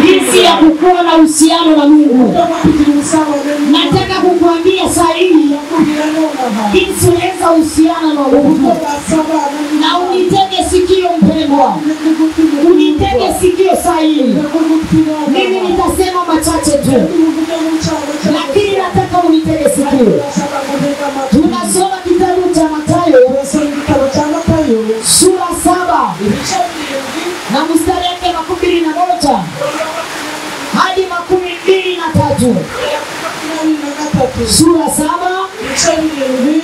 jinsi ya kukuwa na uhusiano na Mungu. Nataka kukuambia saa hii jinsi unaweza uhusiano na Mungu. Na unitege sikio mpendwa. Unitege sikio saa hii. Mimi nitasema machache tu, lakini nataka unitege sikio. Tunasoma kitabu cha Mathayo sura 7 na mstari yake 21 hadi 23. Sura 7 21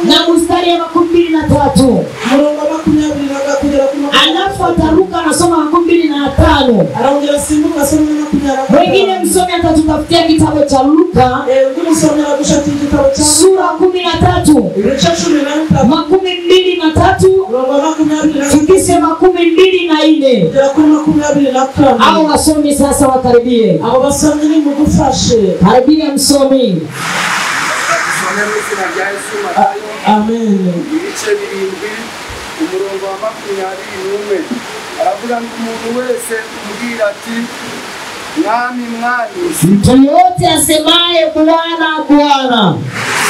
na mstari ya 23. Alafu ataruka nasoma 25. Wengine msomi atatutafutia kitabu cha Luka sura 13 23 tukisema 24. Au wasomi sasa wakaribie. Karibia msomi. Amen. Umurongo wa 21 aravuga ngo umuntu wese umbwira ati mwami mwami, mtu yote asemaye Bwana Bwana,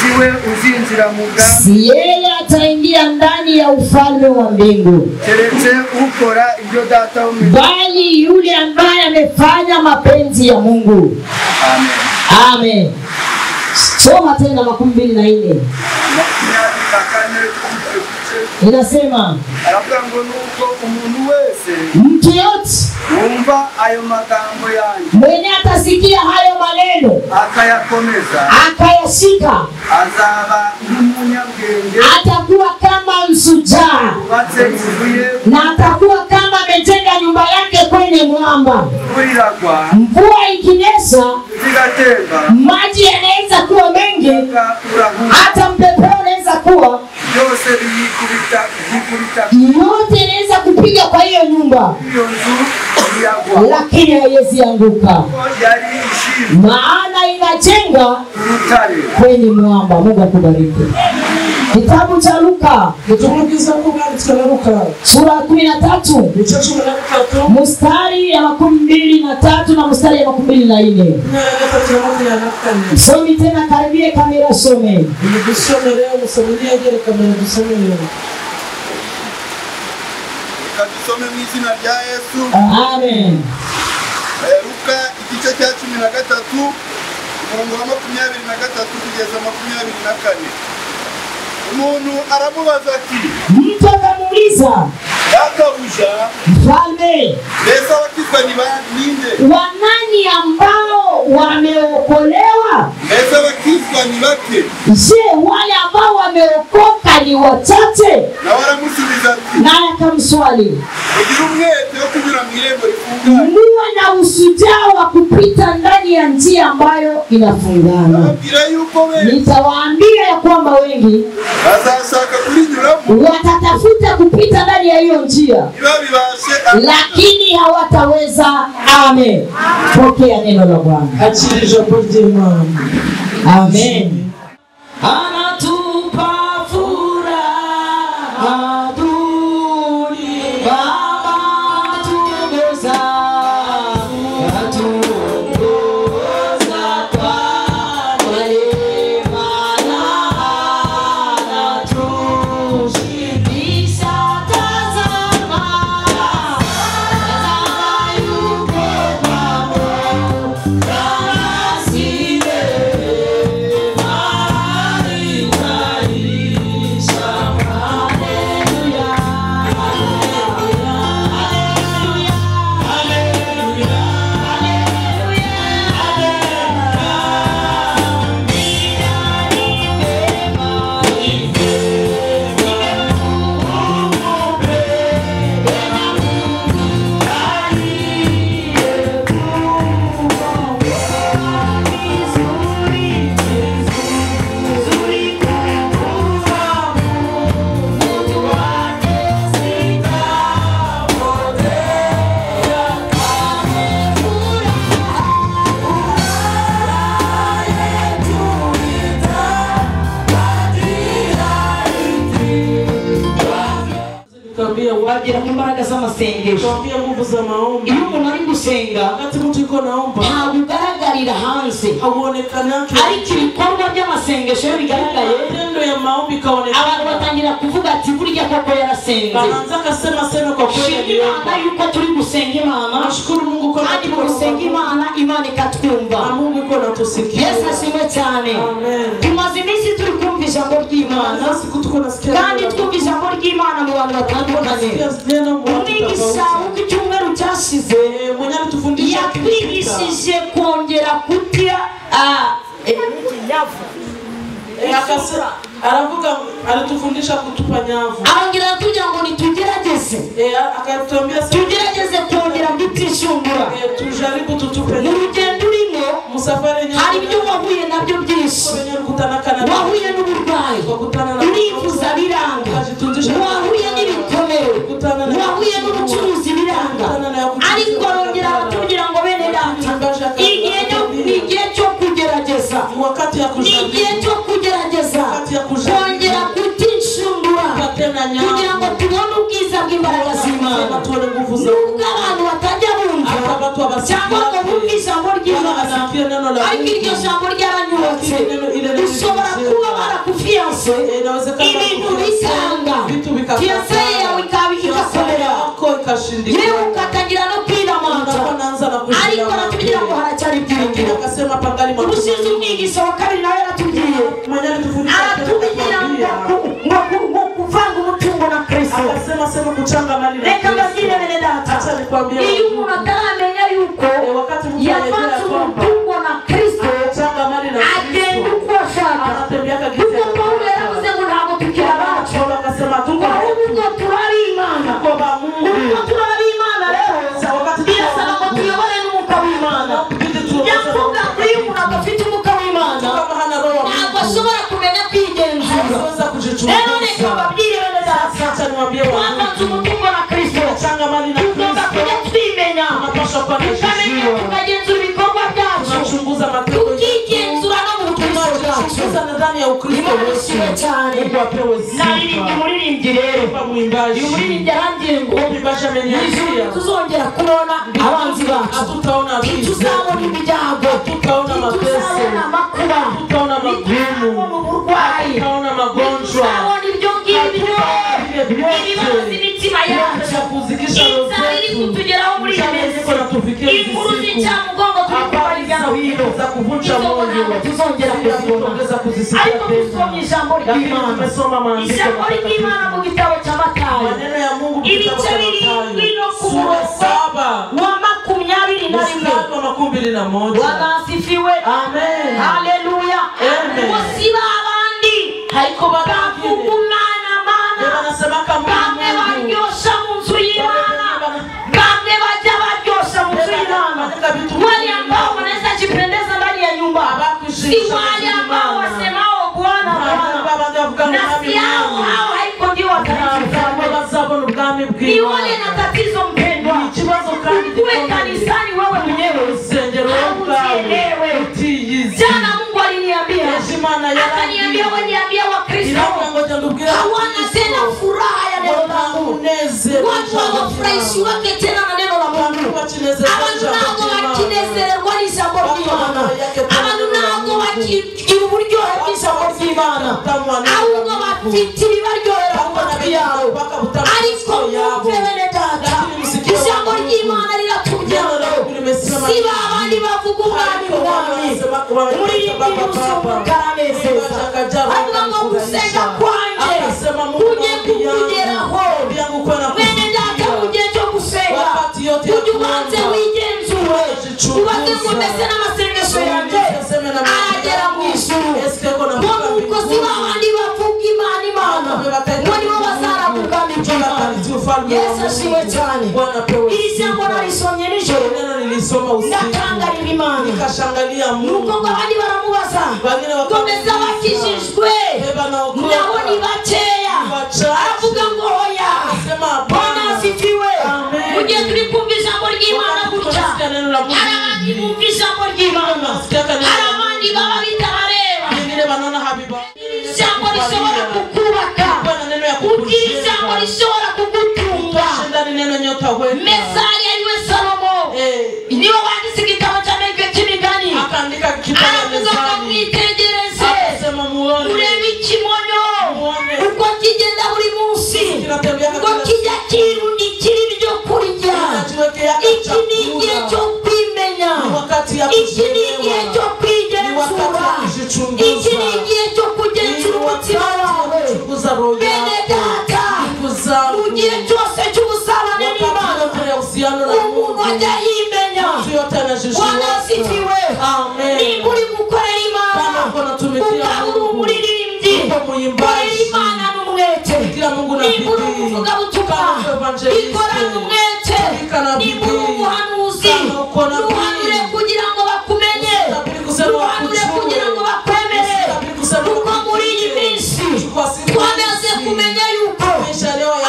siwe uzinjira mu bwami, si yeye ataingia ndani ya ufalme wa mbingu, keretse ukora ibyo data umwe, bali yule ambaye amefanya mapenzi ya Mungu. Amen. Amen. Soma tena 24. Inasema aravuga ngo nuko umuntu wese, mtu yote umva ayo magambo yanjye, mwenye atasikia hayo maneno akayakomeza akayashika, azaba nk'umunyabwenge, atakuwa kama msujaa, na atakuwa kama amejenga nyumba yake kwenye mwamba. Mvua ikinyesha maji yanaweza kuwa mengi, hata mpepo unaweza kuwa, yote inaweza kupiga kwa hiyo nyumba, lakini haiwezi anguka, maana inajenga kwenye mwamba. Mungu akubariki. Kitabu cha Luka sura 13 mstari ya 23 na mstari ya 24. Somi tena, karibie kamera some. Tusome mu izina rya Yesu. Amen. Luka igice cya 13 umurongo wa 23 kugeza 24. Umuntu aramubaza ati, mtu akamuuliza, databuja mfalme, mbese abakizwa ni ninde? Wanani ambao wameokolewa? Mbese abakizwa ni bake? Je, wale ambao wameokoka ni wachache? Na waramusubiza ati, naye akamswali, ugira umwete wo kunyura mu irembo rifunganye, muwe na usujaa wa kupita ndani ya njia ambayo inafungana. Nitawaambia ya kwamba wengi watatafuta kupita ndani ya hiyo njia, lakini hawataweza. Amen. Pokea neno la Bwana. Amen. Anatupa furaha duni Baba tuongoza, atuongoza kwa neema na anatushibisha. Tazama yuko pamoja nasi. bagera ku mbaraga z'amasengesho. Tuambie nguvu za maombi. Iyo umuntu ari gusenga Wakati mtu yuko naomba ntabwo ugaragarira hanze, hauonekanaki, ariko ibikorwa by'amasengesho iyo bigaragaye matendo ya maombi kaonekana, abantu batangira kuvuga ati burya koko yarasenze. wanaanza kusema sema kwa kweli aliomba. Shimira yuko turi gusenga Imana, Nashukuru Mungu kwa kandi mu gusenga Imana, Imana ikatwumva. na Mungu yuko anatusikia. Yesu ashimwe cyane. Amen. Tumaze iminsi turi kumva ijambo ry'Imana, Sasa siku tuko nasikia kandi twumva ijambo ry'Imana mu bantu batandukanye. neno mu watu Umwigisha tofauti. w'icyumweru cyashize Mwenye alitufundisha yatwigishije kongera kutia nyavu. akasema aravuga alitufundisha kutupa nyavu. Arongera kugira ngo nitugerageze. Akatuambia Tugerageze kongera gutishungura. tujaribu tutupe Mu rugendo urimo musafari nyavu. hari ibyo wahuye nabyo byinshi. Wahuye n'uburwayi, urifuza biranga, wahuye n'ibikomere, wahuye n'ubucuruzi biranga, ariko arongera aratubwira ngo bene data, igihe cyo kugerageza, igihe cyo kugerageza kongera kutishungura kugira ngo tubone ubwiza bw'imbaraga z'Imana. Nubwo abantu batajya bumva cyangwa ngo bumve ijambo ry'Imana, ariko iryo jambo ryaranyubatse. Ushobora kuba barakufiyanse ibintu bikanga, fiyanse yawe ikaba igakomera, yewe ukatangira no kwiramanta, ariko aratubwira ngo haracyari ibyiringiro. Ubushize umwigisha wa kabiri nawe yaratubwiye, aratubwira ngo kuvanga umutungo na Kristo. Reka mbabwire bene data, iyo umuntu ataramenya yuko yavanze umutungo na Kristo, agenda uko ashaka. Kuko Pawulo yaravuze ngo ntabwo tukiri abacu, ngo ahubwo turari Imana. Ubwo turari Imana rero birasaba ngo tuyobore n'umwuka w'Imana. Yavuga ko iyo umuntu adafite umwuka w'Imana ntabwo ashobora kumenya kwigenzura. Rero reka mbabwire bene data, twavanze umutungo na Kristo, tugomba kujya twimenya, tukamenya tukagenzura ibikorwa byacu, tukigenzura no mu Kristo bwacu. Imana ishimwe cyane. Naririmbye umuririmbyi rero, uyu muririmbyi arangiye ngo ijuru tuzongera kubona abanzi bacu, ntituzabona ibyago, ntituzabona amakuba, ntituzabona uburwayi, ntituzabona ibyo ngibyo ibibazo imitima yacu, inzara iri kutugeraho muri iyi minsi, inkuru z'icyamugongo turi kubara hirya no hino, tuzongera kuzibona. Ariko dusomye ijambo ry'Imana, ijambo ry'Imana mu gitabo cya Matayo, ibice 7 no ku murongo wa 21. Wanasifiwe. Amen. Haleluya. Ngo si babandi ariko bakuvugumana mana, bamwe baryosha mu nzu y'Imana, bamwe bajya baryosha mu nzu y'Imana. Wale ambao wanaweza jipendeza ndani ya nyumba, si wale ambao wasemao Bwana Bwana, nafsi yao hao haiko ndio watakaofahamu. Ni wale na tatizo mpendwa, ukuwe kanisani wewe mwenyewe usielewe. Jana Mungu aliniambia, akaniambia waniambia wa Kristo hawana tena furaha ya neno la Mungu. Watu hawafurahishi wake tena na neno la Mungu. Abantu ntabwo bakinezererwa n'ijambo ry'Imana, abantu ntabwo bakigira uburyohe bw'ijambo ry'Imana, ahubwo bafite ibibaryohera mu matwi yabo. Ariko mwumve bene data, ijambo ry'Imana riratubwira si babandi bavuga umwami mwami. Umuririmbyi w'umusumbuka aranezeza, avuga ngo gusenga kwanjye kujye kukugeraho. Bene data, mu gihe cyo gusenga ujye ubanze wigenzure, ubaze ngo mbese n'amasengesho yanjye aragera mu ijuru. Ngo nuko si babandi bavuga Imana Imana ngo nibo bazaravuga Imana. Yesu ashimwe cyane. Iri jambo narisomye nijoro, ndatangarira Imana. Nuko ngo abandi baramubaza ngo mbese abakijijwe nabo ni bakeya? Aravuga ngo oya. Bwana asifiwe. Mu gihe turi kumva ijambo ry'Imana gutya, hari abandi bumva ijambo ry'Imana, hari abandi baba bitabareba. Ijambo rishobora kukubaka, ijambo rishobora kugutunga, iki ni igihe cyo kwigenzura, iki ni igihe cyo kugenzura umutima wawe. Bene data, mu gihe cyose cy'ubusabane n'Imana umuntu ajya yimenya. Wanasifiwe. Niba uri gukorera Imana ukaba uri umuririmbyi, korera Imana n'umwete. Niba uri umuvugabutumwa ikorane umwete. Niba uri umuhanuzi ruhanure kugira ngo bakumenye, ruhanure kugira ngo bakwemere. Kuko muri iyi minsi twamaze kumenya yuko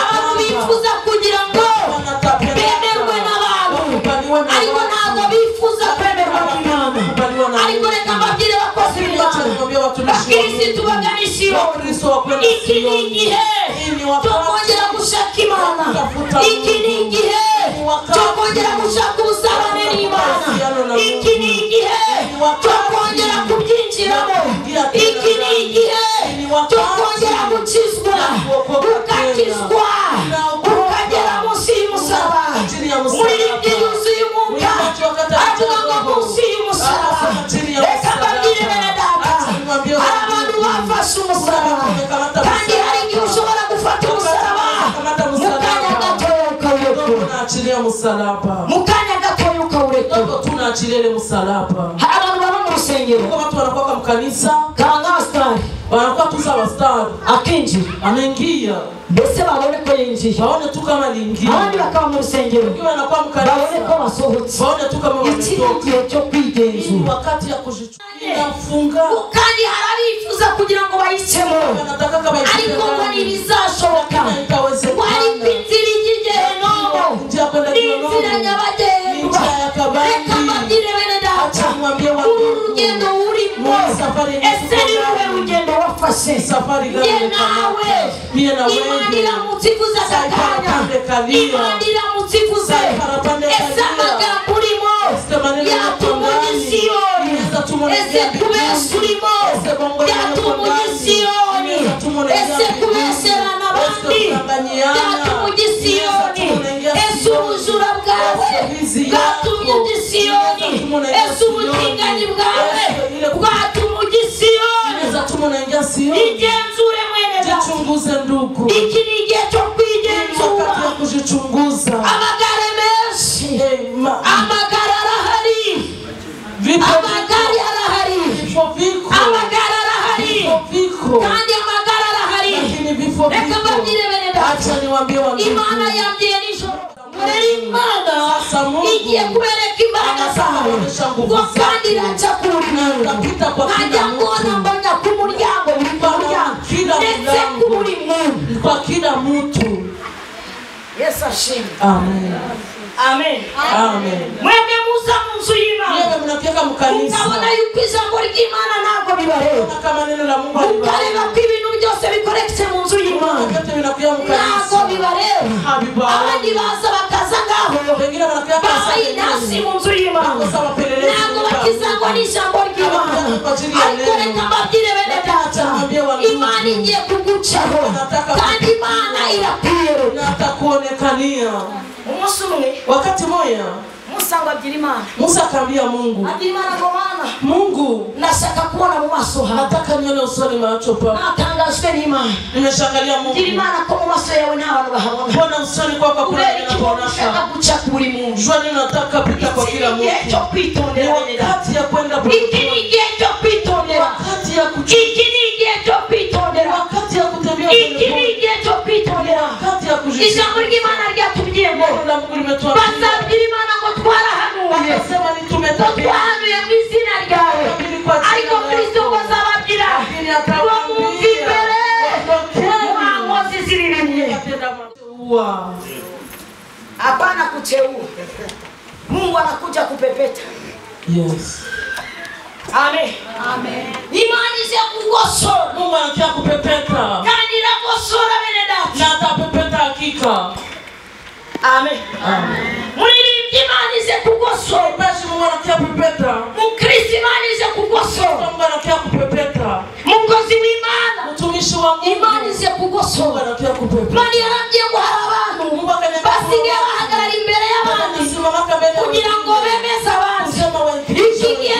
abantu bifuza kugira ngo bemerwe n'abantu, ariko ntabwo bifuza kwemerwa n'Imana. Ariko reka mbabwire bakozi b'Imana, bakirisitu baganishiyo, iki ni igihe cyo kongera gushaka Imana. Iki ni igihe cyo kongera gushaka ubusabane n'Imana. Iki ni igihe cyo kongera kubyinjiramo. Iki ni igihe cyo kongera gukizwa, ukakizwa, ukagera munsi y'umusaraba. Umuririmbyi yuzuye umwuka avuga ngo munsi y'umusaraba. Reka mbabwire bene data, hari abantu bafashe umusaraba, kandi hari igihe ushobora gufata umusaraba mu kanya gatoya ukawureka. Mu kanya gatoya ukawureka. Hari abantu baba mu rusengero kanga stari, wanakuwa tu sawa star, akinjira anaingia mbese babone ko yinjiye, baone tu kama aliingia, abandi bakaba mu rusengero anakuwa mkanisa, babone ko basohotse. baone tu kama wametoka. Igihe cyo kwigenzura, wakati ya kujichukua funga, kandi harabifuza kugira ngo bayicemo, anataka kama ariko ngo ntibizashoboka. Wari kwinzira y'igihenomo, n'inzira nyabagendwa. Reka mbabwire bene data, urugendo urimo, ese ni wowe rugendo wafashe? Ye nawe Imana iramutse ivuze aka kanya, Imana iramutse ivuze, ese amagambo urimo yatuma Siyoni, ese kubesha urimo yatuma Siyoni, ese kubesherana abandi yatuma Siyoni, ese ubujura bwawe bwatumye Siyoni, ese ubutinganyi bwawe bwatumye Siyoni. Igenzure mwene data, jichunguze ndugu. iki ni igihe cyo kwigenzura. Wakati ya kujichunguza. Amagare menshi, amagare arahari, amagare arahari, amagare arahari, kandi amagare arahari. Reka mbabwire bene data, Imana yambwiye nijoro, murere Imana igiye kubereka imbaraga zawe, ngo kandi iraca kuri nkajya mbona mbona ku muryango, ndetse ku buri muntu, kwa kila mtu. Yesu ashimwe. Amen. Amen. Amen. Mwebwe muza mu nzu y'Imana, Yewe mnakiweka mkanisa, mukabona yuko ijambo ry'Imana ntabwo bibareba, kama neno la Mungu mukareba ko ibintu byose bikoreketse mu nzu y'Imana, vyote vinakuwa mkanisa, ntabwo bibareba. Abandi baza bakaza ngaho wengine wanakuwa babaye nasi mu nzu y'Imana, ntabwo bakizangwa n'ijambo ry'Imana. Ariko reka mbabwire bene data, Imana igiye kugucaho, kandi Imana irakwiyereka. natakuonekania. Umunsi umwe Wakati moja Musa ngo abwira Imana, Musa akaambia Mungu, abwira Imana ngo Mana, Mungu, nashaka kubona mu maso hawe. nataka nione usoni macho pako. Natangajwe n'Imana. Nimeshangalia Mungu, Ngira Imana ko mu maso yawe nta bantu bahabona. mbona usoni kwako kuna Kubera iki ninapoona. ushaka guca kuri muntu? Jua nini nataka pita kwa kila Iki ni igihe mtu. cyo kwitondera bene data. Wakati ya kwenda Iki ni igihe cyo kwitondera. wakati ya Iki ni igihe cyo kwitondera. wakati ya kutembea Iki ni igihe cyo kwitondera. wakati ya Ijambo ry'Imana ryatubwiye ngo la Mungu limetuambia. bazabwira Imana ngo twarahanuye, Akasema ni ngo tumetabiri. twahanuye mu izina ryawe, ariko Kristo ngo azababwira ngo mwumve imbere mwa nkozi z'ibibi. Hapana kuteua. Mungu anakuja kupepeta. Yes. Amen. Amen. Imani za kugosora. Mungu anakia kupepeta. Kandi ragosora bene data. Na atapepeta hakika. Amen. Amen. Muririmbyi Imani za kugosora. Basi Mungu anakia kupepeta. Mukristo Imani za kugosora. Mungu anakia kupepeta. Mukozi w'Imana. Mtumishi wa Mungu. Imani za kugosora. Mungu anakia kupepeta. Mani yarabwiye ngo hari abantu Mungu akaniambia basigaye bahagarara imbere y'abandi kugira ngo bemeze abandi. Iki gihe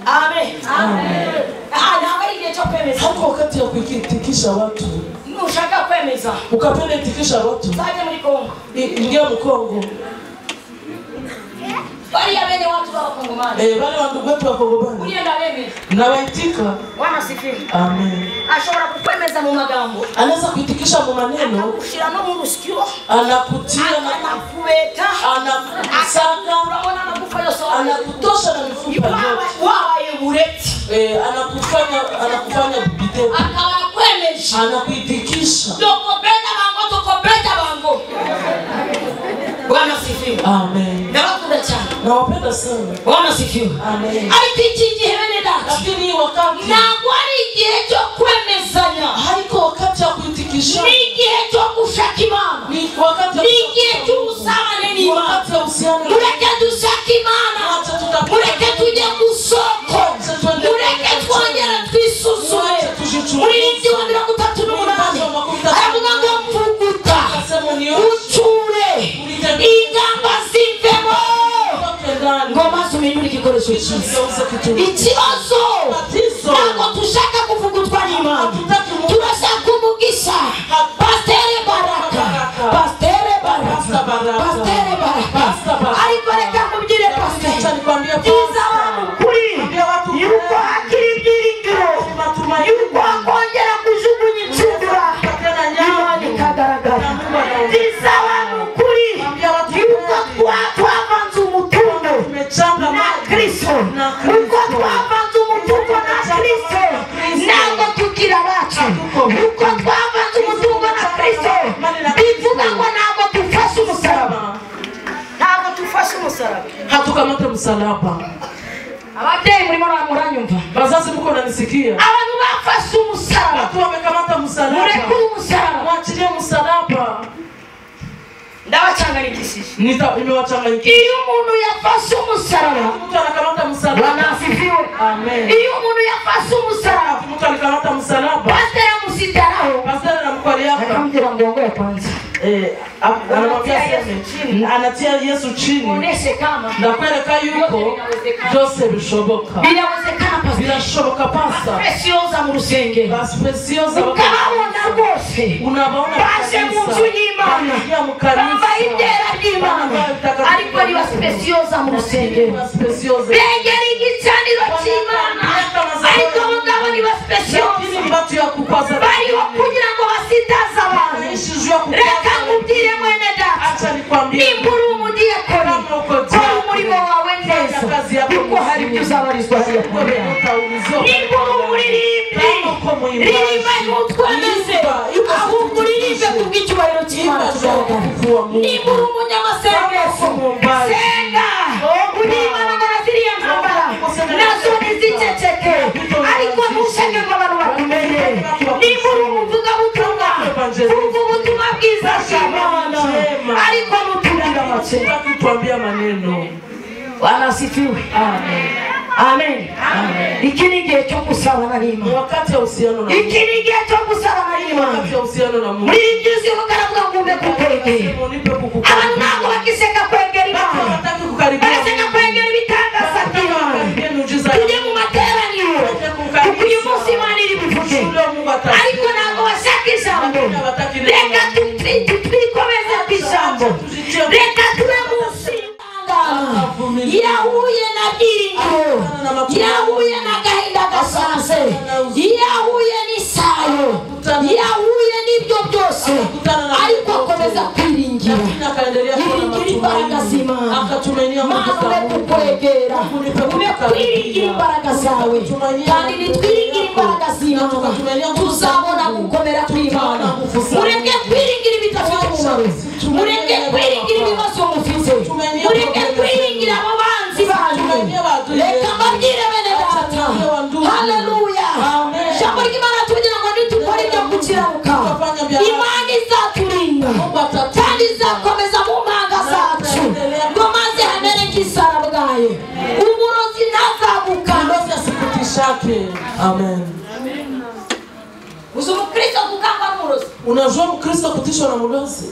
Amen. Amen. Ntabwo igihe cyo kwemeza. Hapo wakati ya kuitikisha watu. Nushaka kwemeza. Ukapenda itikisha watu. Saje muri Kongo. Ingia Kongo. Bali ya bene watu wa Kongomani. Wale wandugu wetu wa Kongomani. Ulienda wewe. Na waitika. Bwana sifiwe. Amen. Ashobora kukwemeza mu magambo. Anaweza kuitikisha mu maneno. Kushira no mu rusikio. Anakutia na anakuweka. Anakusanga. Unaona anakufanya sawa. Anakutosha na mifupa yote. Wawe bureti. Anakufanya bidii. Akawakwemesha. Anakuitikisha. Tokopeta bango. Bwana sifiwe. Amen. Nawapenda sana. Nawapenda sana. Bwana sifiwe. Amen. Alikichiji hene dati. Lakini wakati na kwani igihe cyo kwemezanya haiko wakati wa kuitikisha. Ni igihe cyo gushaka Imana. Ni wakati ni igihe cy'ubusabane n'Imana. Wakati wa uhusiano. Mureke dushake Imana. Mureke tujye ku soko. Mureke twongere twisuzume. Muri wa 38 aravuga ngo mvuguta ucure ingamba zivemo ngo maze umenyure igikoresho cyiza. Ikibazo ntabwo dushaka kuvugutwa n'Imana, turashaka umugisha. Pastere Baraka ariko reka mubwire pastere byiza wamukuri yuko hakiri ibyiringiro yuko akongera kujugunya incundura Imana ikagaragara. Byiza wamukuri yuko twavanze umutungo na Kristo, yuko twavanze umutungo na Kristo ntabwo tugira abacu, yuko twavanze umutungo na Kristo bivuga ngo ntabwo dufashe umusaraba. Ntabwo dufashe umusaraba, hatukamata msalaba. Ababyeyi murimo muranyumva? Bazazi mko nanisikia? Abantu bafashe umusaraba. Watu wamekamata msalaba. Murekure umusaraba. Mwachilie msalaba. Ndabacanganyikishije. Nimewachanganyikisha. Iyo umuntu yafashe umusaraba, mtu anakamata msalaba. Bwana asifiwe. Amen. Iyo umuntu yafashe umusaraba, mtu anakamata msalaba. pastor yamusitaraho. Pastor anamkwali yako. Akamjira mgongo ya kwanza. Anamwambia chini. Anatia Yesu chini. Muoneshe kama. Ndakweleka yuko Jose bishoboka. Binawezekana pastor. Birashoboka pastor. Preciosa mu rusenge. Preciosa. Ukabona rwose. Unabaona baje mu nzu y'Imana. Baba indera y'Imana. Ariko ni preciosa mu rusenge. Begera igicaniro cy'Imana. Ariko ngabo ni preciosa. Bariho kugira ngo basitaza abantu. Reka mubwire mwene data. Nimbura umudiyakoni. Kora umurimo wawe neza. Kuko hari ibyo uzabarizwa hariya. Nimbura umuririmbyi. Ririmba ntutwemeze. Ahubwo uririmbe kubw'icyubahiro cy'Imana tugaragara. Nimbura umunyamasengesho. Senga. Uribana ngo naziriya ntambara. Nazo ntiziceceke. Ariko ntushake ngo abantu bakumenye. Nimbura umuvugabutumwa. Umva ubutumwa bwiza bw'Imana. Ariko nuturinda kutuambia maneno. Bwana asifiwe. Amen. Amen. Amen. Iki ni igihe cyo gusabana n'Imana. Wakati wa uhusiano na Mungu. Iki ni igihe cyo gusabana n'Imana. Wakati wa uhusiano na Mungu. Muri byose ukaravuga ngo umbe kukwegera. Abantu ntabwo bakiseka kwegera Imana. Baraseka kwegera ibitangaza by'Imana. Tujye mu materaniro. Kuko uyu munsi Imana iri buvuge. Ariko ntabwo bashaka ijambo. Reka twikomeze ku ijambo. Reka tube munsi. Yahuye na byiringiro, yahuye na gahinda gasanze, yahuye n'isayo, yahuye n'ibyo byose, ariko akomeza kwiringira. Yiringira imbaraga z'Imana. Mana ube kukwegera, ube kwiringira imbaraga zawe, kandi nitwiringira imbaraga z'Imana tuzabona gukomera kw'Imana. Mureke kwiringira ibidafite umumaro, mureke kwiringira ibibazo mufite, mureke kwiringira abo banzi banyu. Reka mbabwire bene data, haleluya. Jambo ry'Imana tugira ngo nitukore ibyo gukiranuka, Imana izaturinda kandi izakomeza mu mpanga zacu, ngo maze hamere nk'isara bwayo, umurozi ntazaguka. Amen. Umukristo kukangwa n'umurozi. Unajua Mkristo kutishwa na mlozi?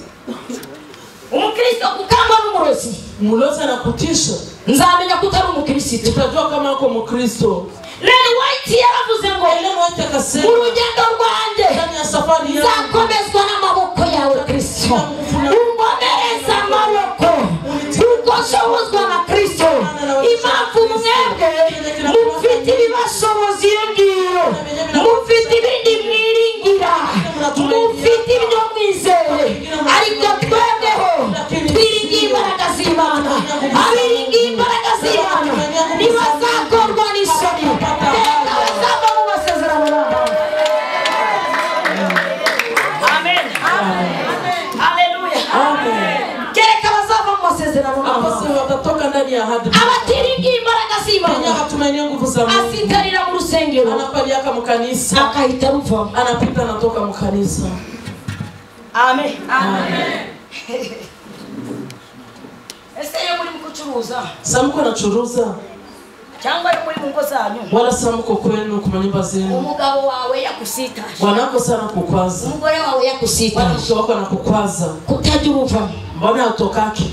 Umukristo kukangwa n'umurozi. Mlozi anakutisha. Nzamenya ko utari umukristo. Utajua kama uko Mkristo. Lady White yaravuze ngo Ellen White akasema urugendo rwanjye ndani ya safari yangu zakomezwa n'amaboko yawe Kristo. Ungomereza amaboko kuko nshobozwa na Kristo. Impamvu mwebwe mufite ibibashoboza iyo ngiyo, mufite ibindi mwiringira, mufite ibyo mwizeye, ariko twebweho twiringiye imbaraga z'Imana. Abiringiye imbaraga z'Imana ntibazakorwa n'isoni, reka bazava mu masezerano n'Imana. Amen. Haleluya. Kereka bazava mu masezerano n'Imana. Apasema watatoka ndani ya ahadi. Abatiringiye imbaraga z'Imana Hatumaini nguvu za Mungu. asitarira mu rusengero Anapaliaka mu kanisa. akahita ruva. Anapita anatoka mu kanisa. Amen. Ese yo muri mukucuruza Samuko anachuruza cyangwa yo muri mungo zanyu wala samuko kwenu ku manyumba zenu. umugabo wawe yakusita, Wanako sana kukwaza. umugore wawe yakusita, Watoto wako anakukwaza. kutajya uruva. Mbona hutokaki?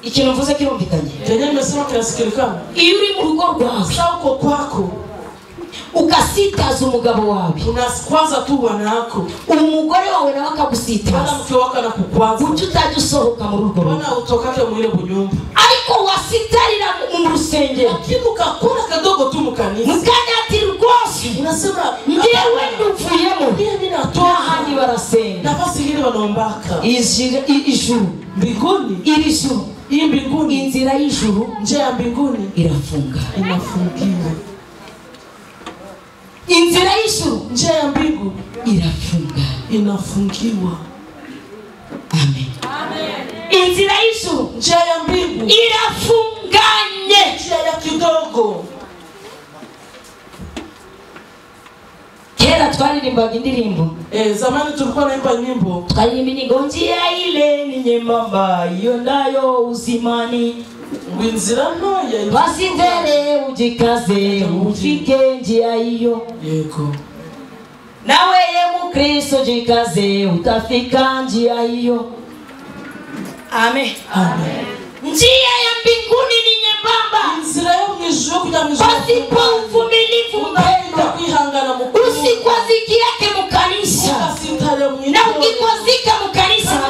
Ikintu mvuze kirumvikanye. Kenye nimesema kinasikilika. Iyo uri mu rugo rwawe Sasa uko kwako ukasitaza umugabo wawe, unakwaza tu wanako. umugore wawe nawe Wala akagusitaza, mke wako anakukwaza. uca utajya usohoka mu rugo rwawe. Mbona utokake mwile bunyumba? Ariko wasitarira mu rusengero Lakini ukakula kadogo tu mukanisa. mukanya ati rwose Unasema ngewe nduvuyemo, ndiye mimi natoka. n'ahandi barasenga. Nafasi hili wanaombaka. Ijuru, Mbinguni. iri juru, Hii mbinguni. inzira y'ijuru Njia ya mbinguni irafunga. inafungiwa. Inzira y'ijuru Njia ya mbingu irafunga. inafungiwa. Amen. Inzira y'ijuru Njia ya mbingu irafunganye. njia ya kidogo. Kera twaririmbaga indirimbo, Zamani tulikuwa naimba nyimbo. twaririmba ngo njia ile ni nyembamba iondayo uzimani, Inzira ntoya. basi mbele ujikaze ufike njia hiyo. Yego. Nawe ye Mkristo jikaze utafika njia hiyo. Amen. Amen. Njia ya mbinguni ni nyembamba, Inzira yo mwijuru kuja mwijuru. pasipo uvumilivu mpendwa. Kuihangana mukuru. Usikwaziki yake mukanisa, Ukasitale mwito. na ukikwazika mukanisa